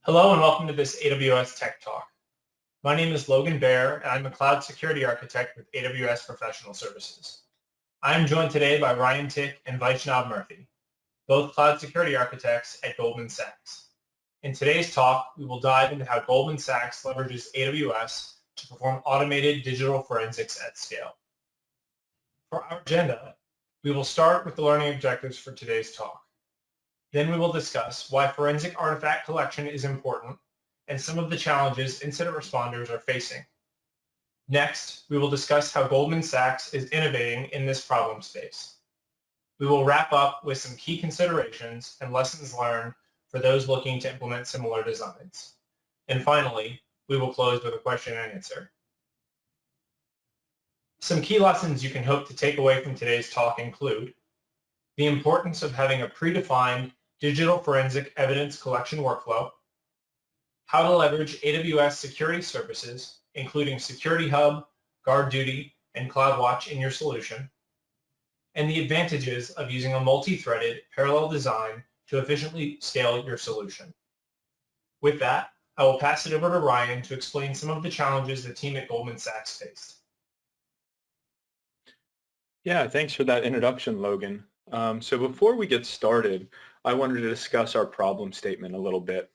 Hello and welcome to this AWS Tech Talk. My name is Logan Baer and I'm a Cloud Security Architect with AWS Professional Services. I am joined today by Ryan Tick and Vaishnav Murthy, both Cloud Security Architects at Goldman Sachs. In today's talk, we will dive into how Goldman Sachs leverages AWS to perform automated digital forensics at scale. For our agenda, we will start with the learning objectives for today's talk. Then we will discuss why forensic artifact collection is important and some of the challenges incident responders are facing. Next, we will discuss how Goldman Sachs is innovating in this problem space. We will wrap up with some key considerations and lessons learned for those looking to implement similar designs. And finally, we will close with a question and answer. Some key lessons you can hope to take away from today's talk include the importance of having a predefined digital forensic evidence collection workflow, how to leverage AWS security services, including Security Hub, GuardDuty, and CloudWatch in your solution, and the advantages of using a multi-threaded parallel design to efficiently scale your solution. With that, I will pass it over to Ryan to explain some of the challenges the team at Goldman Sachs faced. Yeah, thanks for that introduction, Logan. So before we get started, I wanted to discuss our problem statement a little bit.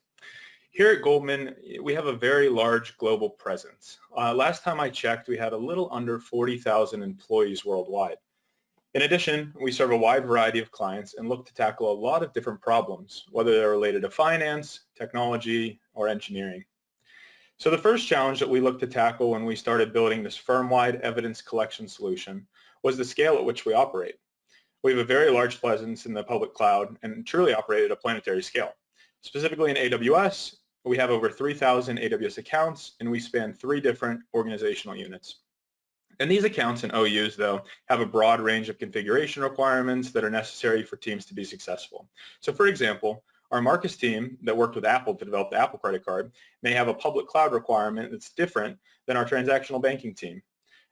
Here at Goldman, we have a very large global presence. Last time I checked, we had a little under 40,000 employees worldwide. In addition, we serve a wide variety of clients and look to tackle a lot of different problems, whether they're related to finance, technology, or engineering. So the first challenge that we looked to tackle when we started building this firm-wide evidence collection solution was the scale at which we operate. We have a very large presence in the public cloud and truly operate at a planetary scale. Specifically in AWS, we have over 3,000 AWS accounts, and we span 3 different organizational units. And these accounts and OUs, though, have a broad range of configuration requirements that are necessary for teams to be successful. So for example, our Marcus team that worked with Apple to develop the Apple credit card may have a public cloud requirement that's different than our transactional banking team.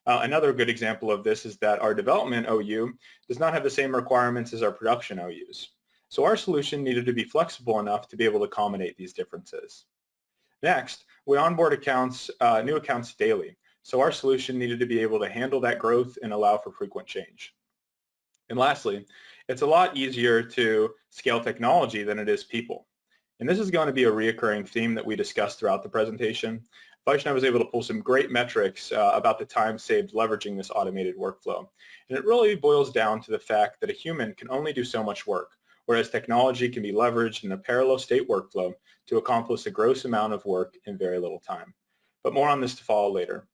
Another good example of this is that our development OU does not have the same requirements as our production OUs. So our solution needed to be flexible enough to be able to accommodate these differences. Next, we onboard new accounts daily. So our solution needed to be able to handle that growth and allow for frequent change. And lastly, it's a lot easier to scale technology than it is people. And this is going to be a reoccurring theme that we discussed throughout the presentation. Vaishnav was able to pull some great metrics about the time saved leveraging this automated workflow. And it really boils down to the fact that a human can only do so much work, whereas technology can be leveraged in a parallel state workflow to accomplish a gross amount of work in very little time. But more on this to follow later.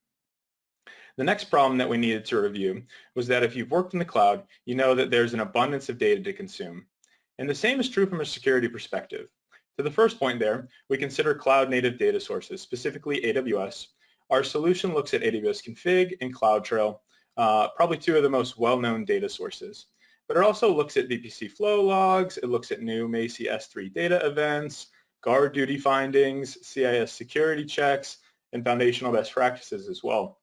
The next problem that we needed to review was that if you've worked in the cloud, you know that there's an abundance of data to consume. And the same is true from a security perspective. To the first point there, we consider cloud-native data sources, specifically AWS. Our solution looks at AWS Config and CloudTrail, probably 2 of the most well-known data sources. But it also looks at VPC flow logs, it looks at new Macie S3 data events, GuardDuty findings, CIS security checks, and foundational best practices as well.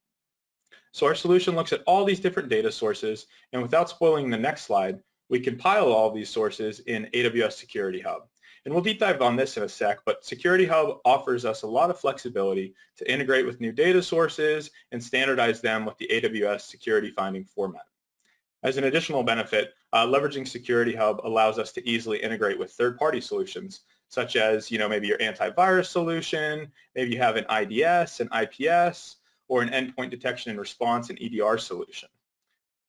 So our solution looks at all these different data sources, and without spoiling the next slide, we compile all these sources in AWS Security Hub. And we'll deep dive on this in a sec, but Security Hub offers us a lot of flexibility to integrate with new data sources and standardize them with the AWS security finding format. As an additional benefit, leveraging Security Hub allows us to easily integrate with third-party solutions, such as maybe your antivirus solution, maybe you have an IDS, an IPS, or an endpoint detection and response and EDR solution.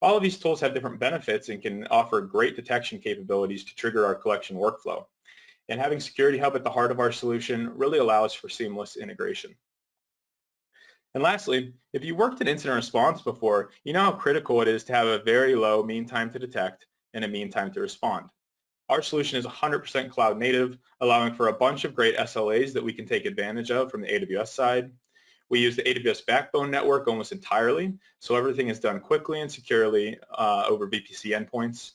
All of these tools have different benefits and can offer great detection capabilities to trigger our collection workflow. And having Security Hub at the heart of our solution really allows for seamless integration. And lastly, if you worked in incident response before, you know how critical it is to have a very low mean time to detect and a mean time to respond. Our solution is 100% cloud native, allowing for a bunch of great SLAs that we can take advantage of from the AWS side. We use the AWS backbone network almost entirely, so everything is done quickly and securely over VPC endpoints.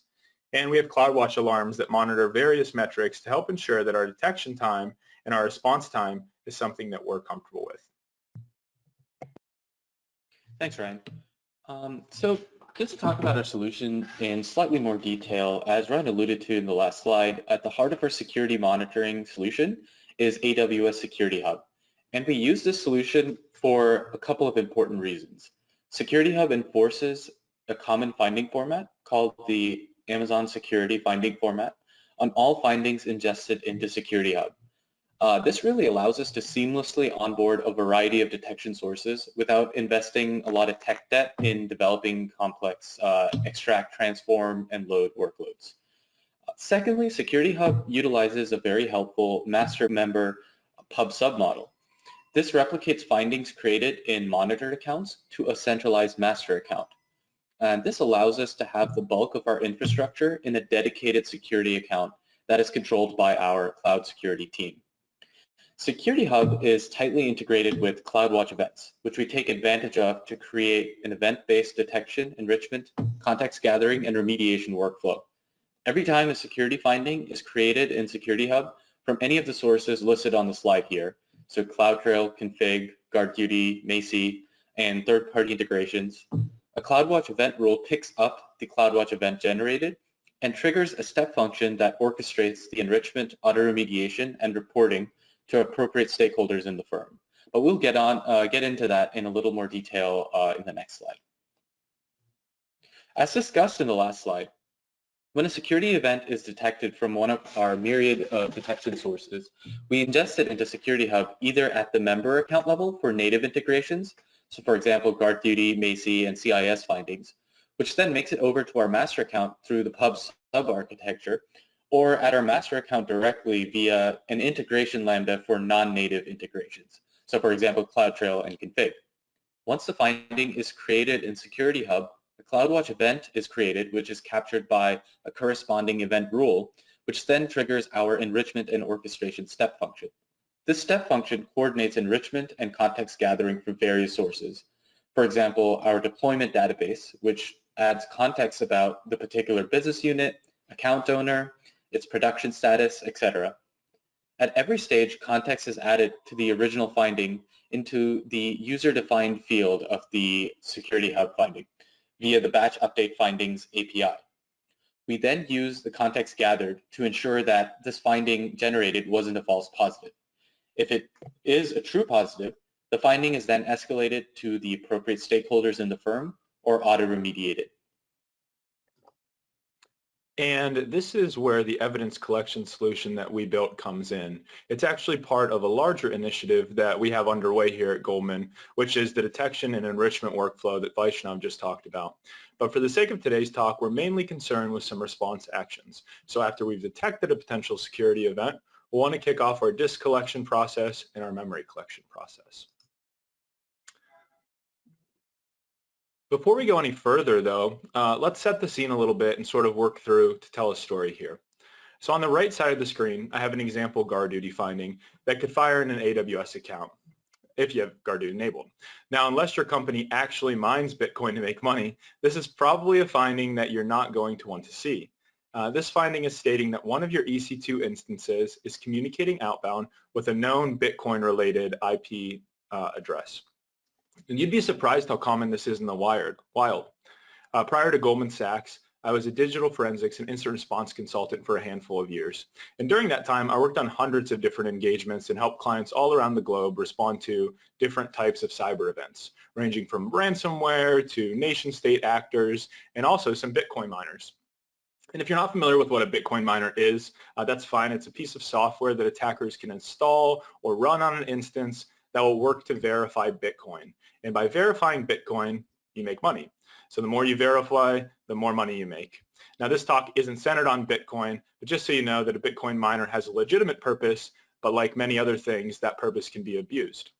And we have CloudWatch alarms that monitor various metrics to help ensure that our detection time and our response time is something that we're comfortable with. Thanks, Ryan. So just to talk about our solution in slightly more detail, as Ryan alluded to in the last slide, at the heart of our security monitoring solution is AWS Security Hub. And we use this solution for a couple of important reasons. Security Hub enforces a common finding format called the Amazon Security Finding Format on all findings ingested into Security Hub. This really allows us to seamlessly onboard a variety of detection sources without investing a lot of tech debt in developing complex extract, transform, and load workloads. Secondly, Security Hub utilizes a very helpful master member pub submodel. This replicates findings created in monitored accounts to a centralized master account. And this allows us to have the bulk of our infrastructure in a dedicated security account that is controlled by our cloud security team. Security Hub is tightly integrated with CloudWatch events, which we take advantage of to create an event-based detection, enrichment, context gathering, and remediation workflow. Every time a security finding is created in Security Hub from any of the sources listed on the slide here, so CloudTrail, Config, GuardDuty, Macie, and third-party integrations, a CloudWatch event rule picks up the CloudWatch event generated and triggers a step function that orchestrates the enrichment, auto-remediation, and reporting to appropriate stakeholders in the firm. But we'll get into that in a little more detail in the next slide. As discussed in the last slide, when a security event is detected from one of our myriad of detection sources, we ingest it into Security Hub either at the member account level for native integrations, so for example, GuardDuty, Macie, and CIS findings, which then makes it over to our master account through the pub sub-architecture, or at our master account directly via an integration lambda for non-native integrations, so for example, CloudTrail and Config. Once the finding is created in Security Hub, a CloudWatch event is created, which is captured by a corresponding event rule, which then triggers our enrichment and orchestration step function. This step function coordinates enrichment and context gathering from various sources. For example, our deployment database, which adds context about the particular business unit, account owner, its production status, etc. At every stage, context is added to the original finding into the user-defined field of the Security Hub finding via the batch update findings API. We then use the context gathered to ensure that this finding generated wasn't a false positive. If it is a true positive, the finding is then escalated to the appropriate stakeholders in the firm or auto-remediated. And this is where the evidence collection solution that we built comes in. It's actually part of a larger initiative that we have underway here at Goldman, which is the detection and enrichment workflow that Vaishnav just talked about. But for the sake of today's talk, we're mainly concerned with some response actions. So after we've detected a potential security event, we'll want to kick off our disk collection process and our memory collection process. Before we go any further, though, let's set the scene a little bit and sort of work through to tell a story here. So on the right side of the screen, I have an example GuardDuty finding that could fire in an AWS account if you have GuardDuty enabled. Now, unless your company actually mines Bitcoin to make money, this is probably a finding that you're not going to want to see. This finding is stating that one of your EC2 instances is communicating outbound with a known Bitcoin-related IP address. And you'd be surprised how common this is in the wild. Prior to Goldman Sachs, I was a digital forensics and incident response consultant for a handful of years. And during that time, I worked on hundreds of different engagements and helped clients all around the globe respond to different types of cyber events, ranging from ransomware to nation-state actors, and also some Bitcoin miners. And if you're not familiar with what a Bitcoin miner is, that's fine. It's a piece of software that attackers can install or run on an instance that will work to verify Bitcoin. And by verifying Bitcoin, you make money. So the more you verify, the more money you make. Now, this talk isn't centered on Bitcoin, but just so you know that a Bitcoin miner has a legitimate purpose, but like many other things, that purpose can be abused.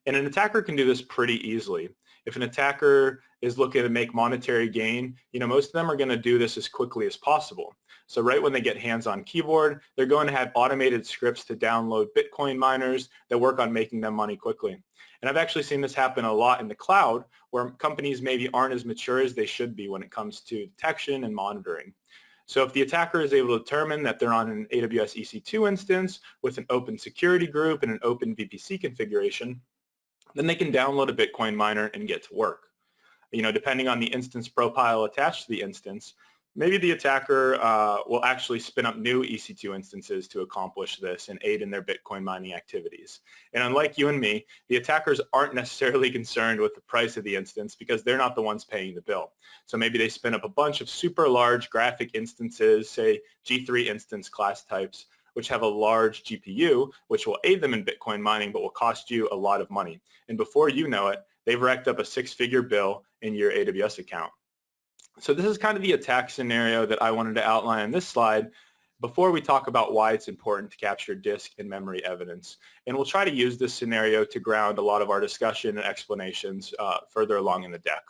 And an attacker can do this pretty easily. If an attacker is looking to make monetary gain, most of them are going to do this as quickly as possible. So right when they get hands on keyboard, they're going to have automated scripts to download Bitcoin miners that work on making them money quickly. And I've actually seen this happen a lot in the cloud, where companies maybe aren't as mature as they should be when it comes to detection and monitoring. So if the attacker is able to determine that they're on an AWS EC2 instance with an open security group and an open VPC configuration, then they can download a Bitcoin miner and get to work. Depending on the instance profile attached to the instance, Maybe the attacker will actually spin up new EC2 instances to accomplish this and aid in their Bitcoin mining activities. And unlike you and me, the attackers aren't necessarily concerned with the price of the instance because they're not the ones paying the bill. So maybe they spin up a bunch of super large graphic instances, say G3 instance class types, which have a large GPU, which will aid them in Bitcoin mining, but will cost you a lot of money. And before you know it, they've racked up a six-figure bill in your AWS account. So this is kind of the attack scenario that I wanted to outline on this slide before we talk about why it's important to capture disk and memory evidence. And we'll try to use this scenario to ground a lot of our discussion and explanations further along in the deck.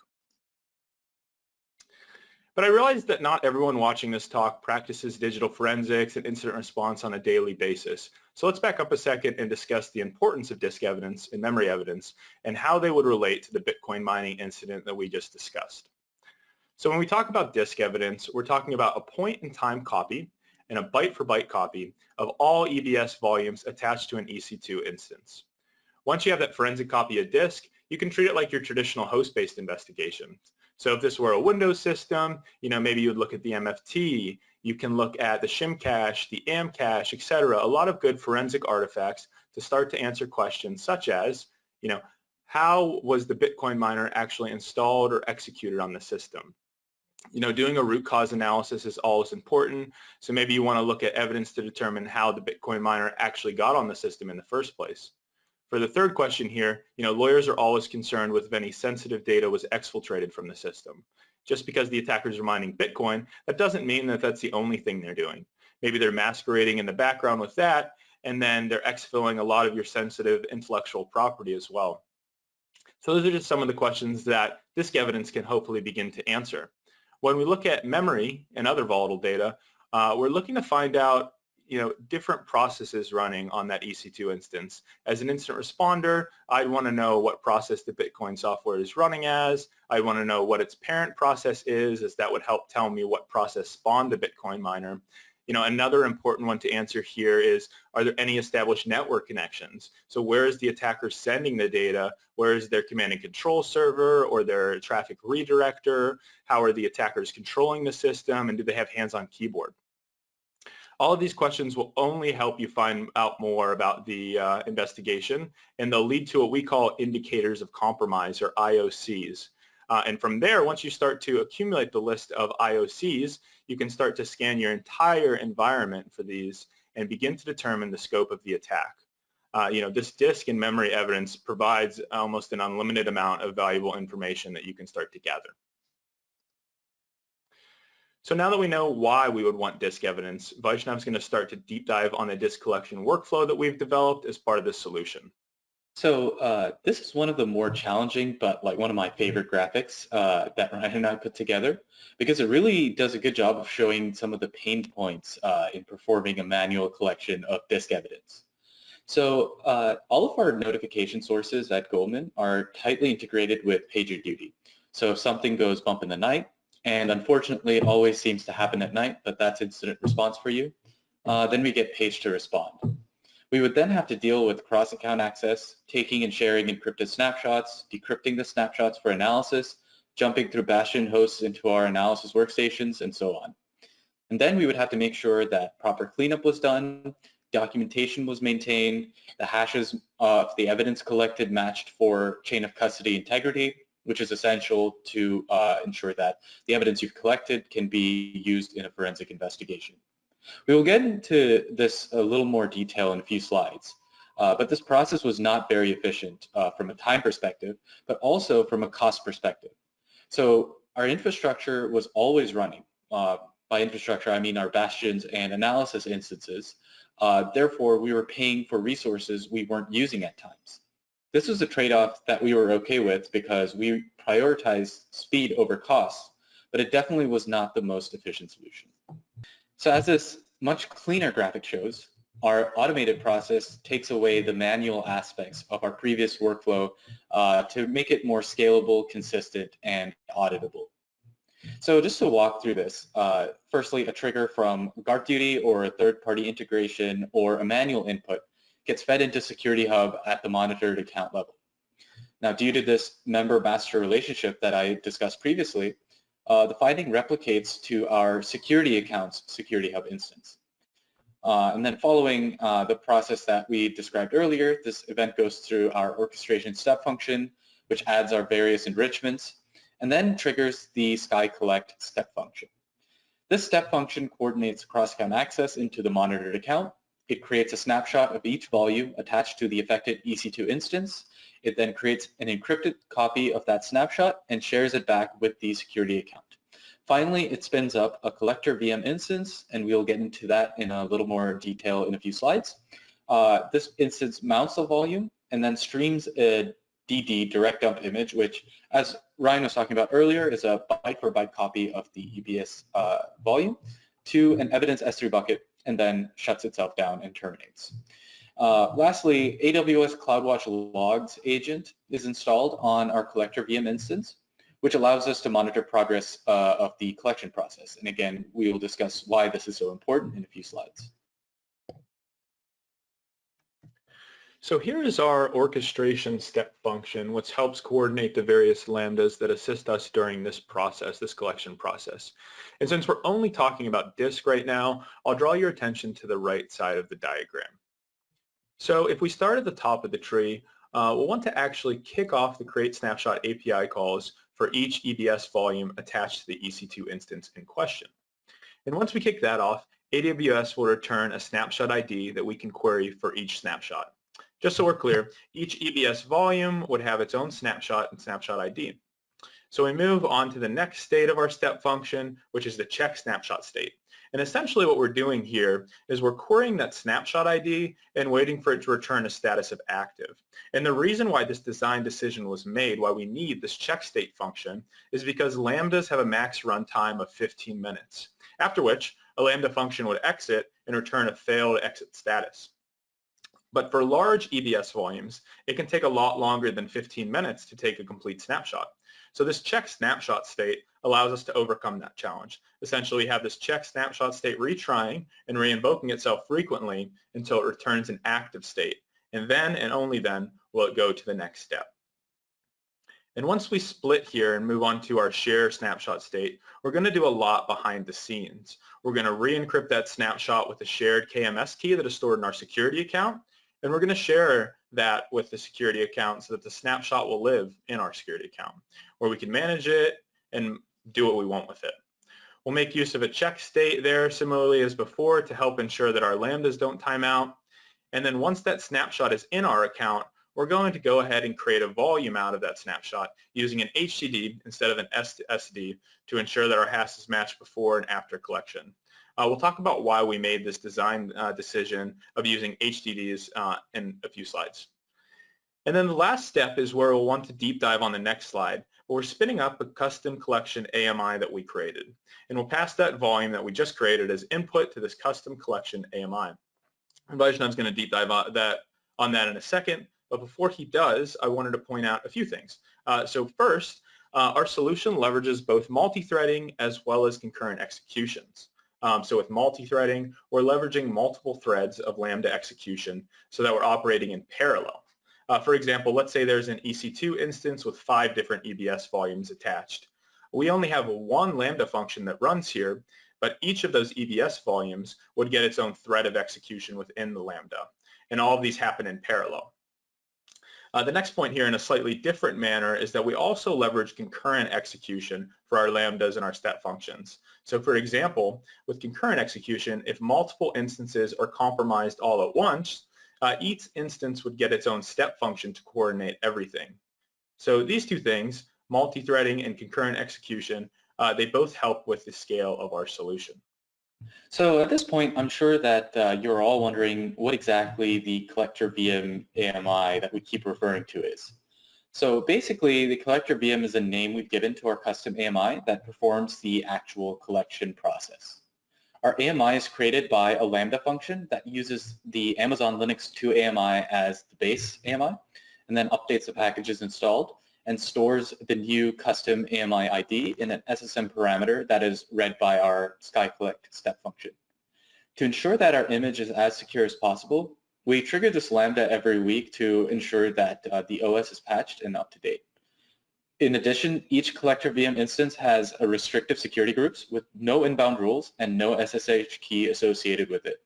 But I realize that not everyone watching this talk practices digital forensics and incident response on a daily basis. So let's back up a second and discuss the importance of disk evidence and memory evidence and how they would relate to the Bitcoin mining incident that we just discussed. So when we talk about disk evidence, we're talking about a point-in-time copy and a byte-for-byte copy of all EBS volumes attached to an EC2 instance. Once you have that forensic copy of disk, you can treat it like your traditional host-based investigation. So if this were a Windows system, maybe you would look at the MFT, you can look at the shim cache, the AM cache, etc. A lot of good forensic artifacts to start to answer questions such as, how was the Bitcoin miner actually installed or executed on the system? Doing a root cause analysis is always important. So maybe you want to look at evidence to determine how the Bitcoin miner actually got on the system in the first place. For the third question here, lawyers are always concerned with if any sensitive data was exfiltrated from the system. Just because the attackers are mining Bitcoin, that doesn't mean that that's the only thing they're doing. Maybe they're masquerading in the background with that, and then they're exfilling a lot of your sensitive intellectual property as well. So those are just some of the questions that disk evidence can hopefully begin to answer. When we look at memory and other volatile data, we're looking to find out, different processes running on that EC2 instance. As an incident responder, I'd want to know what process the Bitcoin software is running as. I'd want to know what its parent process is, as that would help tell me what process spawned the Bitcoin miner. Another important one to answer here is, are there any established network connections? So where is the attacker sending the data? Where is their command and control server or their traffic redirector? How are the attackers controlling the system? And do they have hands-on keyboard? All of these questions will only help you find out more about the investigation, and they'll lead to what we call indicators of compromise, or IOCs. And from there, once you start to accumulate the list of IOCs, you can start to scan your entire environment for these and begin to determine the scope of the attack. This disk and memory evidence provides almost an unlimited amount of valuable information that you can start to gather. So now that we know why we would want disk evidence, Vaishnav's going to start to deep dive on the disk collection workflow that we've developed as part of this solution. So this is one of the more challenging, but one of my favorite graphics that Ryan and I put together, because it really does a good job of showing some of the pain points in performing a manual collection of disk evidence. So all of our notification sources at Goldman are tightly integrated with PagerDuty. So if something goes bump in the night, and unfortunately it always seems to happen at night, but that's incident response for you, then we get paged to respond. We would then have to deal with cross-account access, taking and sharing encrypted snapshots, decrypting the snapshots for analysis, jumping through Bastion hosts into our analysis workstations, and so on. And then we would have to make sure that proper cleanup was done, documentation was maintained, the hashes of the evidence collected matched for chain of custody integrity, which is essential to ensure that the evidence you've collected can be used in a forensic investigation. We will get into this a little more detail in a few slides, but this process was not very efficient from a time perspective, but also from a cost perspective. So our infrastructure was always running. By infrastructure, I mean our bastions and analysis instances. Therefore, we were paying for resources we weren't using at times. This was a trade-off that we were okay with because we prioritized speed over cost, but it definitely was not the most efficient solution. So as this much cleaner graphic shows, our automated process takes away the manual aspects of our previous workflow to make it more scalable, consistent, and auditable. So just to walk through this, firstly, a trigger from guard duty or a third-party integration or a manual input gets fed into Security Hub at the monitored account level. Now, due to this member-master relationship that I discussed previously, the finding replicates to our security account's Security Hub instance. And then following the process that we described earlier, this event goes through our orchestration step function, which adds our various enrichments, and then triggers the sky collect step function. This step function coordinates cross-account access into the monitored account. It creates a snapshot of each volume attached to the affected EC2 instance. It then creates an encrypted copy of that snapshot and shares it back with the security account. Finally, it spins up a collector VM instance, and we'll get into that in a little more detail in a few slides. This instance mounts a volume and then streams a DD, direct dump image, which, as Ryan was talking about earlier, is a byte-for-byte copy of the EBS volume to an evidence S3 bucket, and then shuts itself down and terminates. Lastly, AWS CloudWatch Logs agent is installed on our collector VM instance, which allows us to monitor progress of the collection process. And again, we will discuss why this is so important in a few slides. So here is our orchestration step function, which helps coordinate the various lambdas that assist us during this process, this collection process. And since we're only talking about disk right now, I'll draw your attention to the right side of the diagram. So if we start at the top of the tree, we'll want to actually kick off the create snapshot API calls for each EBS volume attached to the EC2 instance in question. And once we kick that off, AWS will return a snapshot ID that we can query for each snapshot. Just so we're clear, each EBS volume would have its own snapshot and snapshot ID. So we move on to the next state of our step function, which is the check snapshot state. And essentially what we're doing here is we're querying that snapshot ID and waiting for it to return a status of active. And the reason why this design decision was made, why we need this check state function, is because lambdas have a max runtime of 15 minutes, after which a lambda function would exit and return a failed exit status. But for large EBS volumes, it can take a lot longer than 15 minutes to take a complete snapshot. So this check snapshot state allows us to overcome that challenge. Essentially, we have this check snapshot state retrying and reinvoking itself frequently until it returns an active state. And then and only then will it go to the next step. And once we split here and move on to our share snapshot state, we're going to do a lot behind the scenes. We're going to re-encrypt that snapshot with a shared KMS key that is stored in our security account. And we're going to share that with the security account so that the snapshot will live in our security account, where we can manage it and do what we want with it. We'll make use of a check state there, similarly as before, to help ensure that our lambdas don't time out. And then once that snapshot is in our account, we're going to go ahead and create a volume out of that snapshot using an HDD instead of an SD to ensure that our hashes match before and after collection. We'll talk about why we made this design decision of using HDDs in a few slides. And then the last step is where we'll want to deep dive on the next slide, where we're spinning up a custom collection AMI that we created. And we'll pass that volume that we just created as input to this custom collection AMI. And Vaishnav's going to deep dive on that in a second, but before he does, I wanted to point out a few things. So first, our solution leverages both multi-threading as well as concurrent executions. So with multi-threading, we're leveraging multiple threads of Lambda execution so that we're operating in parallel. For example, let's say there's an EC2 instance with 5 different EBS volumes attached. We only have one Lambda function that runs here, but each of those EBS volumes would get its own thread of execution within the Lambda. And all of these happen in parallel. The next point here in a slightly different manner is that we also leverage concurrent execution for our lambdas and our step functions. So for example, with concurrent execution, if multiple instances are compromised all at once, each instance would get its own step function to coordinate everything. So these two things, multi-threading and concurrent execution, they both help with the scale of our solution. So at this point, I'm sure that you're all wondering what exactly the collector VM AMI that we keep referring to is. So basically, the collector VM is a name we've given to our custom AMI that performs the actual collection process. Our AMI is created by a Lambda function that uses the Amazon Linux 2 AMI as the base AMI, and then updates the packages installed and stores the new custom AMI ID in an SSM parameter that is read by our skyCollect step function. To ensure that our image is as secure as possible, we trigger this Lambda every week to ensure that the OS is patched and up to date. In addition, each collector VM instance has a restrictive security groups with no inbound rules and no SSH key associated with it.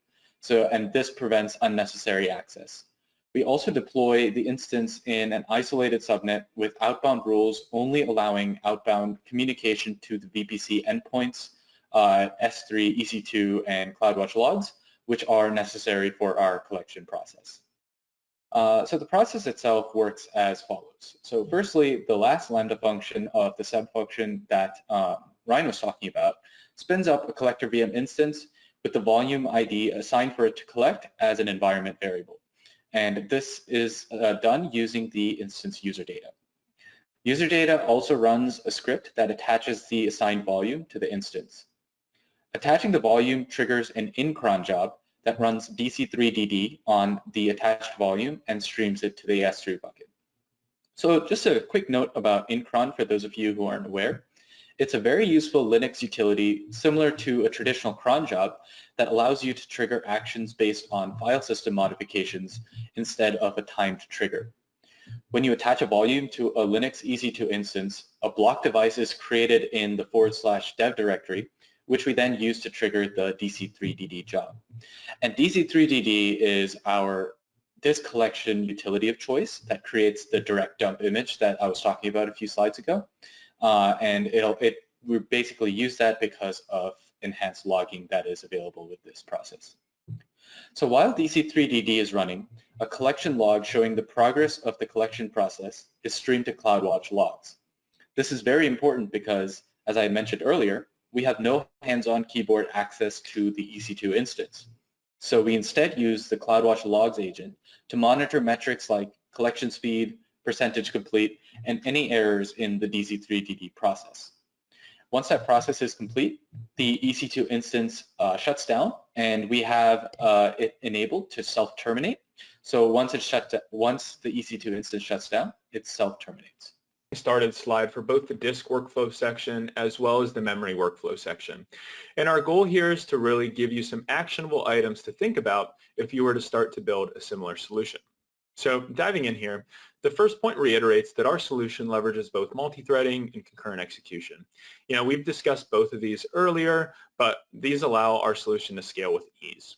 And this prevents unnecessary access. We also deploy the instance in an isolated subnet with outbound rules only allowing outbound communication to the VPC endpoints, S3, EC2, and CloudWatch logs, which are necessary for our collection process. So the process itself works as follows. So firstly, the last Lambda function of the subfunction that Ryan was talking about spins up a collector VM instance with the volume ID assigned for it to collect as an environment variable. And this is done using the instance user data. User data also runs a script that attaches the assigned volume to the instance. Attaching the volume triggers an incron job that runs DC3DD on the attached volume and streams it to the S3 bucket. So just a quick note about incron for those of you who aren't aware. It's a very useful Linux utility similar to a traditional cron job that allows you to trigger actions based on file system modifications instead of a timed trigger. When you attach a volume to a Linux EC2 instance, a block device is created in the /dev directory, which we then use to trigger the DC3DD job. And DC3DD is our disk collection utility of choice that creates the direct dump image that I was talking about a few slides ago. And we basically use that because of enhanced logging that is available with this process. So while DC3DD is running, a collection log showing the progress of the collection process is streamed to CloudWatch logs. This is very important because, as I mentioned earlier, we have no hands-on keyboard access to the EC2 instance. So we instead use the CloudWatch logs agent to monitor metrics like collection speed, percentage complete, and any errors in the DC3DD process. Once that process is complete, the EC2 instance shuts down, and we have it enabled to self-terminate. So once the EC2 instance shuts down, it self-terminates. Started slide for both the disk workflow section as well as the memory workflow section. And our goal here is to really give you some actionable items to think about if you were to start to build a similar solution. So diving in here, the first point reiterates that our solution leverages both multi-threading and concurrent execution. We've discussed both of these earlier, but these allow our solution to scale with ease.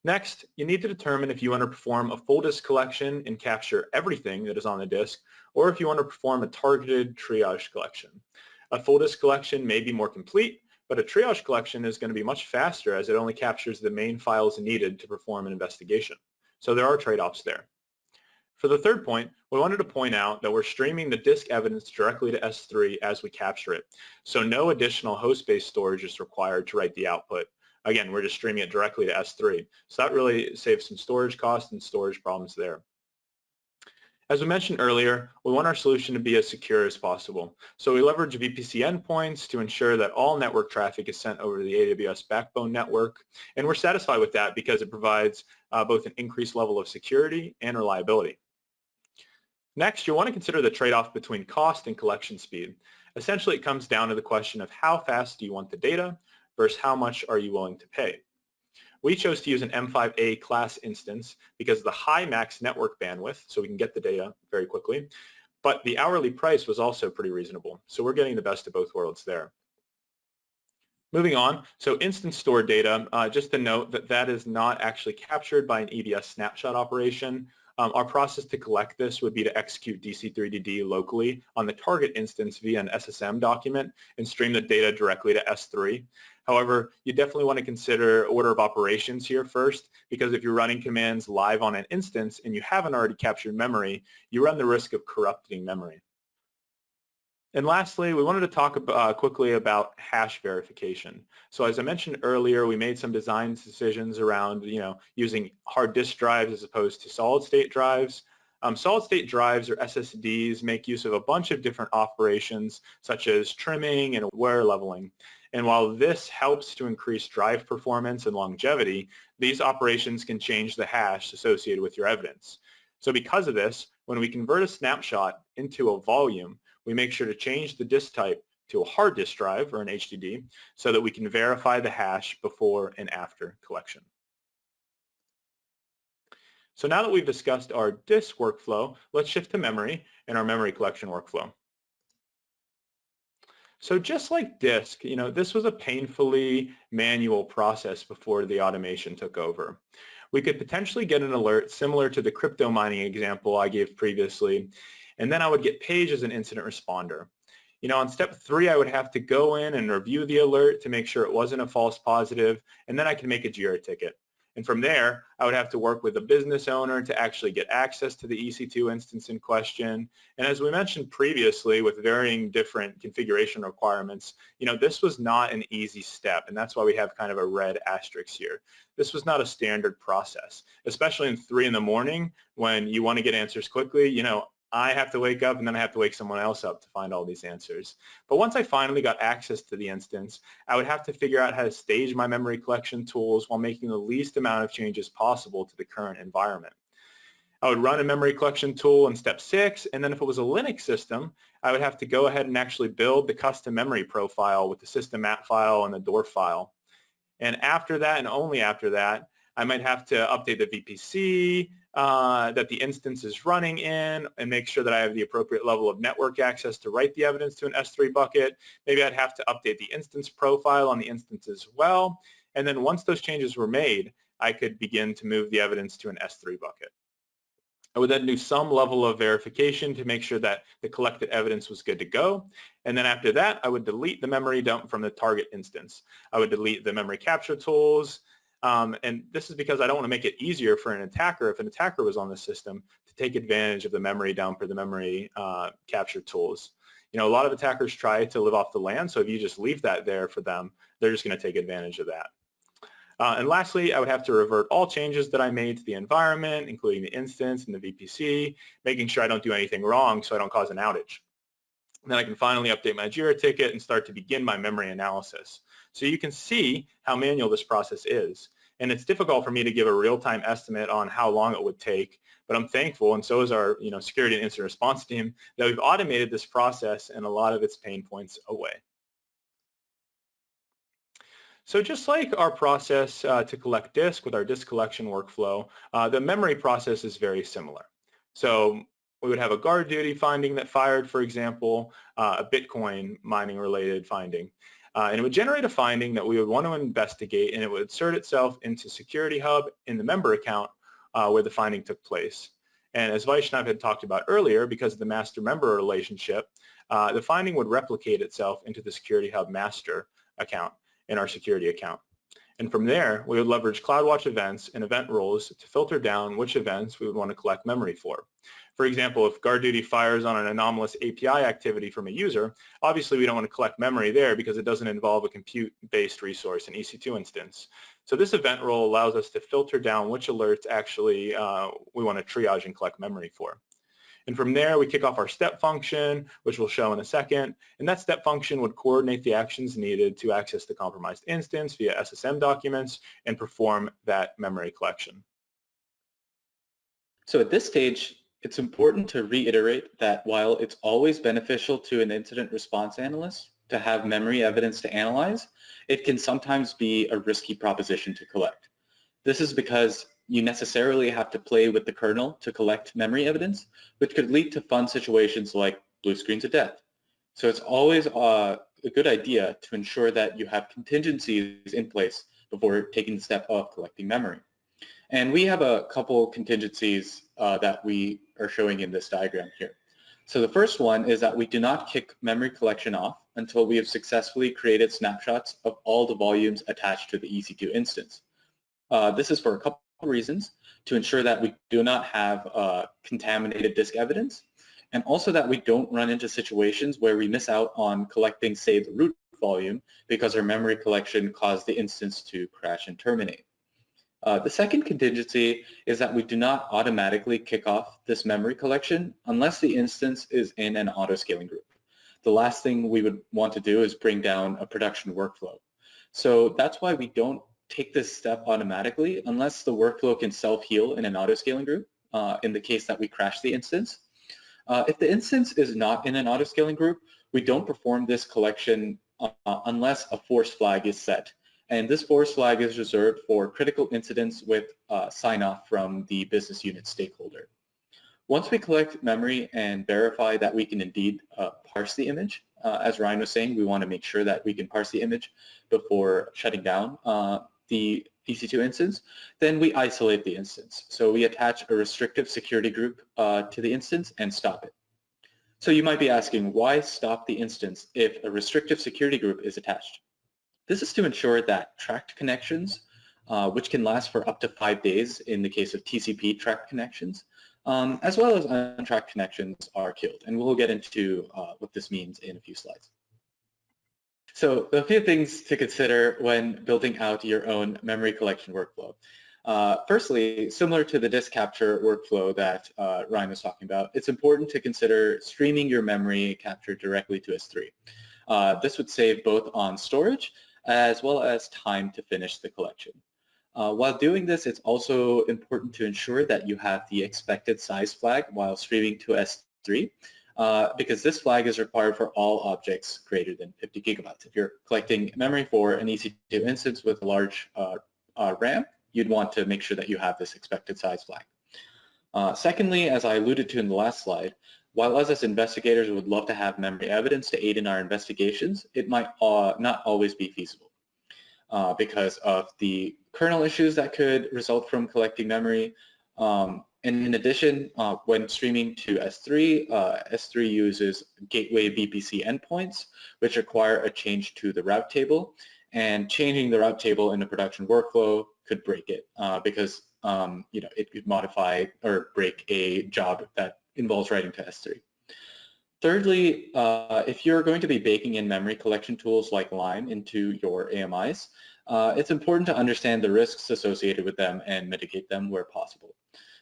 Next, you need to determine if you want to perform a full disk collection and capture everything that is on the disk, or if you want to perform a targeted triage collection. A full disk collection may be more complete, but a triage collection is going to be much faster as it only captures the main files needed to perform an investigation. So there are trade-offs there. For the third point, we wanted to point out that we're streaming the disk evidence directly to S3 as we capture it. So no additional host-based storage is required to write the output. Again, we're just streaming it directly to S3. So that really saves some storage costs and storage problems there. As we mentioned earlier, we want our solution to be as secure as possible. So we leverage VPC endpoints to ensure that all network traffic is sent over to the AWS backbone network. And we're satisfied with that because it provides both an increased level of security and reliability. Next, you'll want to consider the trade-off between cost and collection speed. Essentially, it comes down to the question of how fast do you want the data versus how much are you willing to pay. We chose to use an M5A class instance because of the high max network bandwidth, so we can get the data very quickly, but the hourly price was also pretty reasonable, so we're getting the best of both worlds there. Moving on, so instance stored data, just to note that that is not actually captured by an EBS snapshot operation. Our process to collect this would be to execute DC3DD locally on the target instance via an SSM document and stream the data directly to S3. However, you definitely want to consider order of operations here first, because if you're running commands live on an instance and you haven't already captured memory, you run the risk of corrupting memory. And lastly, we wanted to talk quickly about hash verification. So as I mentioned earlier, we made some design decisions around using hard disk drives as opposed to solid state drives. Solid state drives or SSDs make use of a bunch of different operations such as trimming and wear leveling. And while this helps to increase drive performance and longevity, these operations can change the hash associated with your evidence. So because of this, when we convert a snapshot into a volume, we make sure to change the disk type to a hard disk drive or an HDD so that we can verify the hash before and after collection. So now that we've discussed our disk workflow, let's shift to memory and our memory collection workflow. So just like disk, this was a painfully manual process before the automation took over. We could potentially get an alert similar to the crypto mining example I gave previously, and then I would get paged as an incident responder. On step 3, I would have to go in and review the alert to make sure it wasn't a false positive, and then I can make a JIRA ticket. And from there, I would have to work with a business owner to actually get access to the EC2 instance in question. And as we mentioned previously, with varying different configuration requirements, this was not an easy step, and that's why we have kind of a red asterisk here. This was not a standard process, especially in 3 in the morning when you want to get answers quickly. I have to wake up and then I have to wake someone else up to find all these answers. But once I finally got access to the instance, I would have to figure out how to stage my memory collection tools while making the least amount of changes possible to the current environment. I would run a memory collection tool in step 6, and then if it was a Linux system, I would have to go ahead and actually build the custom memory profile with the system map file and the door file. And after that, and only after that, I might have to update the VPC that the instance is running in and make sure that I have the appropriate level of network access to write the evidence to an S3 bucket. Maybe I'd have to update the instance profile on the instance as well. And then once those changes were made, I could begin to move the evidence to an S3 bucket. I would then do some level of verification to make sure that the collected evidence was good to go. And then after that, I would delete the memory dump from the target instance. I would delete the memory capture tools. And this is because I don't want to make it easier for an attacker, if an attacker was on the system, to take advantage of the memory dump or the memory capture tools. A lot of attackers try to live off the land, so if you just leave that there for them, they're just going to take advantage of that. And lastly, I would have to revert all changes that I made to the environment, including the instance and the VPC, making sure I don't do anything wrong so I don't cause an outage. And then I can finally update my JIRA ticket and start to begin my memory analysis. So you can see how manual this process is. And it's difficult for me to give a real-time estimate on how long it would take, but I'm thankful, and so is our security and incident response team, that we've automated this process and a lot of its pain points away. So just like our process to collect disk with our disk collection workflow, the memory process is very similar. So we would have a guard duty finding that fired, for example, a Bitcoin mining related finding. And it would generate a finding that we would want to investigate, and it would insert itself into Security Hub in the member account where the finding took place. And as Vaishnav had talked about earlier, because of the master-member relationship, the finding would replicate itself into the Security Hub master account in our security account. And from there, we would leverage CloudWatch events and event rules to filter down which events we would want to collect memory for. For example, if guard duty fires on an anomalous API activity from a user, obviously we don't want to collect memory there because it doesn't involve a compute-based resource, an EC2 instance. So this event rule allows us to filter down which alerts actually we want to triage and collect memory for. And from there, we kick off our step function, which we'll show in a second. And that step function would coordinate the actions needed to access the compromised instance via SSM documents and perform that memory collection. So at this stage, it's important to reiterate that while it's always beneficial to an incident response analyst to have memory evidence to analyze, it can sometimes be a risky proposition to collect. This is because you necessarily have to play with the kernel to collect memory evidence, which could lead to fun situations like blue screens of death. So it's always a good idea to ensure that you have contingencies in place before taking the step of collecting memory. And we have a couple contingencies that we are showing in this diagram here. So the first one is that we do not kick memory collection off until we have successfully created snapshots of all the volumes attached to the EC2 instance. This is for a couple reasons: to ensure that we do not have contaminated disk evidence, and also that we don't run into situations where we miss out on collecting, say, the root volume because our memory collection caused the instance to crash and terminate. The second contingency is that we do not automatically kick off this memory collection unless the instance is in an auto-scaling group. The last thing we would want to do is bring down a production workflow. So that's why we don't take this step automatically unless the workflow can self-heal in an auto-scaling group, in the case that we crash the instance. If the instance is not in an auto-scaling group, we don't perform this collection unless a force flag is set. And this force flag is reserved for critical incidents with sign-off from the business unit stakeholder. Once we collect memory and verify that we can indeed parse the image, As Ryan was saying, we want to make sure that we can parse the image before shutting down the EC2 instance. Then we isolate the instance. So we attach a restrictive security group to the instance and stop it. So you might be asking, why stop the instance if a restrictive security group is attached? This is to ensure that tracked connections, which can last for up to 5 days in the case of TCP tracked connections, as well as untracked connections are killed. And we'll get into what this means in a few slides. So a few things to consider when building out your own memory collection workflow. Firstly, similar to the disk capture workflow that Ryan was talking about, it's important to consider streaming your memory capture directly to S3. This would save both on storage as well as time to finish the collection. While doing this, it's also important to ensure that you have the expected size flag while streaming to S3, because this flag is required for all objects greater than 50 gigabytes. If you're collecting memory for an EC2 instance with a large RAM, you'd want to make sure that you have this expected size flag. Secondly, as I alluded to in the last slide, while us as investigators would love to have memory evidence to aid in our investigations, it might not always be feasible because of the kernel issues that could result from collecting memory. And in addition, when streaming to S3, S3 uses gateway VPC endpoints, which require a change to the route table. And changing the route table in a production workflow could break it because it could modify or break a job that involves writing to S3. Thirdly, if you're going to be baking in memory collection tools like Lime into your AMIs, it's important to understand the risks associated with them and mitigate them where possible.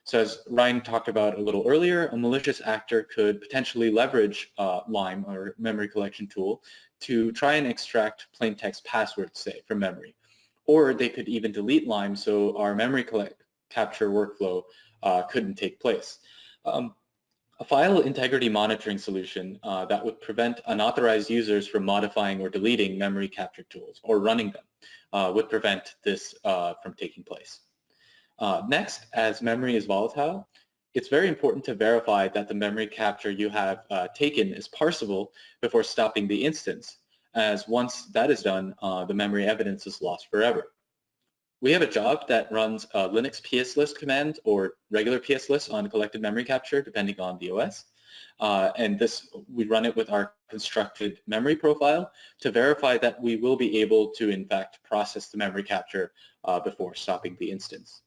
So as Ryan talked about a little earlier, a malicious actor could potentially leverage Lime or memory collection tool to try and extract plain text passwords, say, from memory. Or they could even delete Lime so our memory capture workflow couldn't take place. A file integrity monitoring solution that would prevent unauthorized users from modifying or deleting memory capture tools or running them would prevent this from taking place. Next, as memory is volatile, it's very important to verify that the memory capture you have taken is parsable before stopping the instance, as once that is done, the memory evidence is lost forever. We have a job that runs a Linux pslist command or regular pslist on collected memory capture, depending on the OS. And we run it with our constructed memory profile to verify that we will be able to, in fact, process the memory capture before stopping the instance.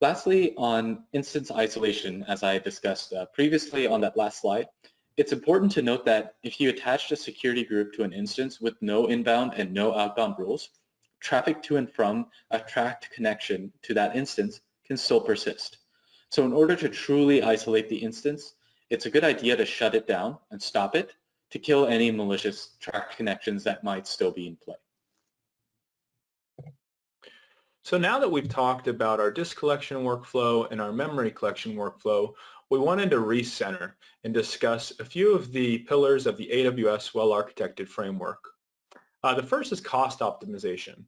Lastly, on instance isolation, as I discussed previously on that last slide, it's important to note that if you attach a security group to an instance with no inbound and no outbound rules, traffic to and from a tracked connection to that instance can still persist. So in order to truly isolate the instance, it's a good idea to shut it down and stop it to kill any malicious tracked connections that might still be in play. So now that we've talked about our disk collection workflow and our memory collection workflow, we wanted to recenter and discuss a few of the pillars of the AWS well-architected framework. The first is cost optimization.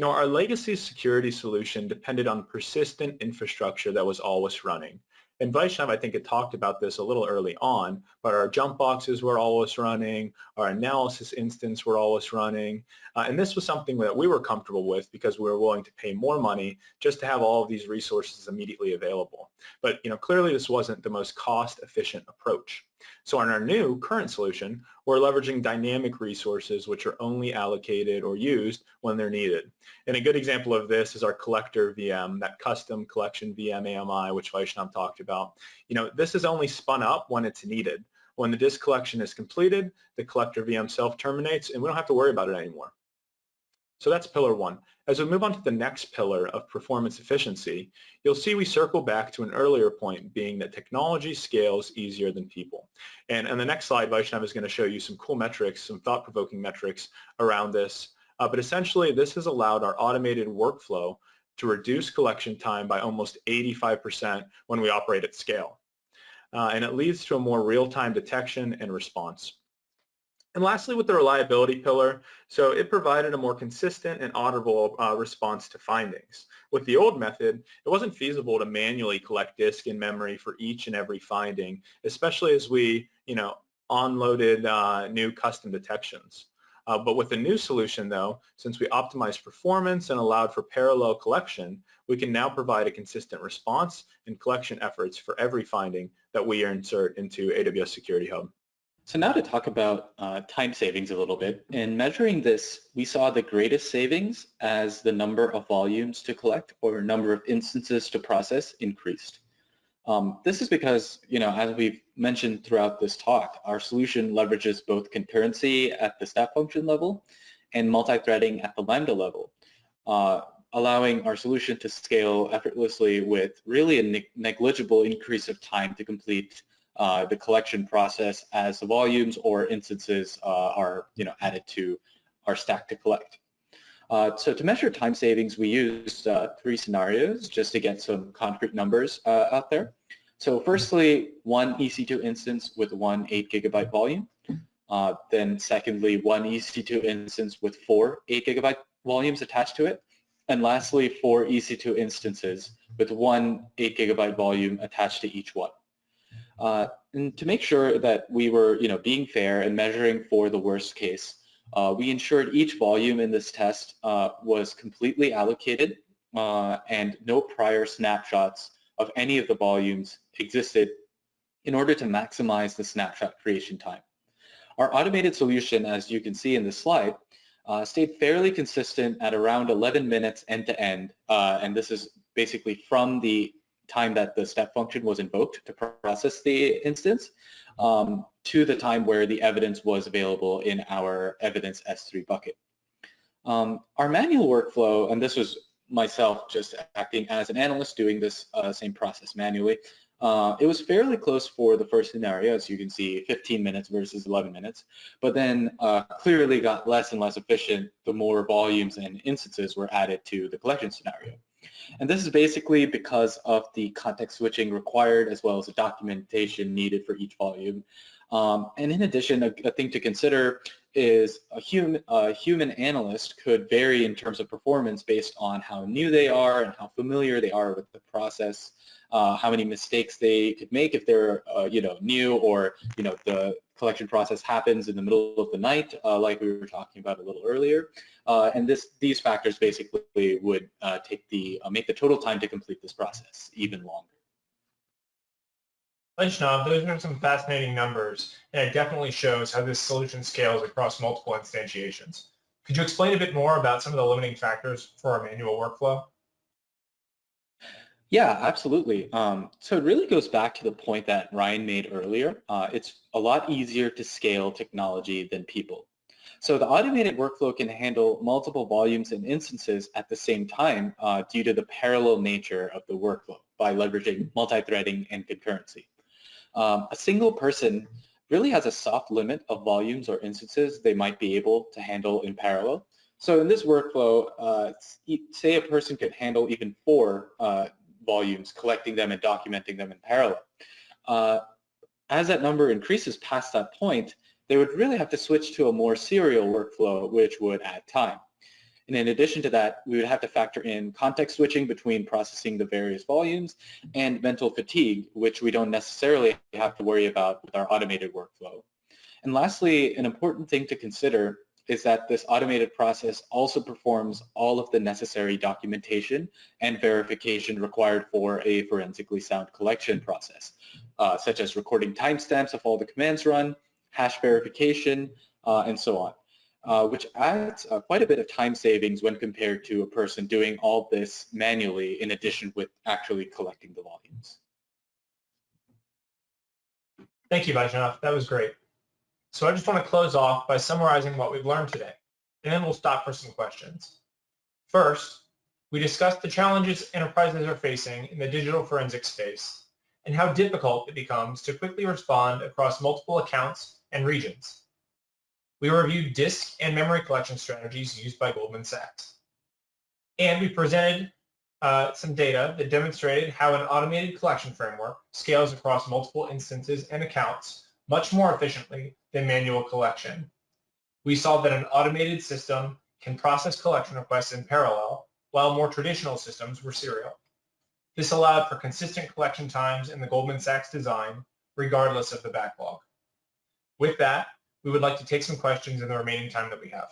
Our legacy security solution depended on persistent infrastructure that was always running. And Vaishnav, I think, had talked about this a little early on, but our jump boxes were always running, our analysis instance were always running, and this was something that we were comfortable with because we were willing to pay more money just to have all of these resources immediately available. But clearly this wasn't the most cost-efficient approach. So in our new current solution, we're leveraging dynamic resources which are only allocated or used when they're needed. And a good example of this is our collector VM, that custom collection VM AMI, which Vaishnav talked about. This is only spun up when it's needed. When the disk collection is completed, the collector VM self-terminates, and we don't have to worry about it anymore. So that's pillar one. As we move on to the next pillar of performance efficiency, you'll see we circle back to an earlier point, being that technology scales easier than people. And on the next slide, Vaishnav is going to show you some cool metrics, some thought-provoking metrics around this. But essentially, this has allowed our automated workflow to reduce collection time by almost 85% when we operate at scale. And it leads to a more real-time detection and response. And lastly, with the reliability pillar, so it provided a more consistent and audible response to findings. With the old method, it wasn't feasible to manually collect disk and memory for each and every finding, especially as we, onloaded new custom detections. But with the new solution, though, since we optimized performance and allowed for parallel collection, we can now provide a consistent response and collection efforts for every finding that we insert into AWS Security Hub. So now to talk about time savings a little bit. In measuring this, we saw the greatest savings as the number of volumes to collect or number of instances to process increased. This is because, as we've mentioned throughout this talk, our solution leverages both concurrency at the step function level and multi-threading at the Lambda level, allowing our solution to scale effortlessly with really a negligible increase of time to complete the collection process as the volumes or instances are added to our stack to collect. So to measure time savings, we used 3 scenarios just to get some concrete numbers out there. So firstly, one EC2 instance with one 8 gigabyte volume. Then secondly, one EC2 instance with 4 8 gigabyte volumes attached to it. And lastly, 4 EC2 instances with one 8 gigabyte volume attached to each one. And to make sure that we were, being fair and measuring for the worst case, we ensured each volume in this test was completely allocated and no prior snapshots of any of the volumes existed in order to maximize the snapshot creation time. Our automated solution, as you can see in this slide, stayed fairly consistent at around 11 minutes end to end, and this is basically from the time that the step function was invoked to process the instance to the time where the evidence was available in our evidence S3 bucket. Our manual workflow, and this was myself just acting as an analyst doing this same process manually, it was fairly close for the first scenario, as you can see, 15 minutes versus 11 minutes, but then clearly got less and less efficient the more volumes and instances were added to the collection scenario. And this is basically because of the context switching required as well as the documentation needed for each volume. And in addition, a thing to consider is a human analyst could vary in terms of performance based on how new they are and how familiar they are with the process, how many mistakes they could make if they're new, or the collection process happens in the middle of the night, like we were talking about a little earlier. And these factors basically would make the total time to complete this process even longer. Vaishnav, those are some fascinating numbers, and it definitely shows how this solution scales across multiple instantiations. Could you explain a bit more about some of the limiting factors for our manual workflow? Yeah, absolutely. So it really goes back to the point that Ryan made earlier. It's a lot easier to scale technology than people. So the automated workflow can handle multiple volumes and instances at the same time due to the parallel nature of the workflow by leveraging multi-threading and concurrency. A single person really has a soft limit of volumes or instances they might be able to handle in parallel. So in this workflow, say a person could handle even 4 volumes, collecting them and documenting them in parallel. As that number increases past that point, they would really have to switch to a more serial workflow, which would add time. And in addition to that, we would have to factor in context switching between processing the various volumes and mental fatigue, which we don't necessarily have to worry about with our automated workflow. And lastly, an important thing to consider is that this automated process also performs all of the necessary documentation and verification required for a forensically sound collection process, such as recording timestamps of all the commands run, hash verification, and so on, which adds quite a bit of time savings when compared to a person doing all this manually in addition with actually collecting the volumes. Thank you, Vaishnav. That was great. So I just want to close off by summarizing what we've learned today, and then we'll stop for some questions. First, we discussed the challenges enterprises are facing in the digital forensics space and how difficult it becomes to quickly respond across multiple accounts and regions. We reviewed disk and memory collection strategies used by Goldman Sachs. And we presented some data that demonstrated how an automated collection framework scales across multiple instances and accounts much more efficiently than manual collection. We saw that an automated system can process collection requests in parallel, while more traditional systems were serial. This allowed for consistent collection times in the Goldman Sachs design, regardless of the backlog. With that, we would like to take some questions in the remaining time that we have.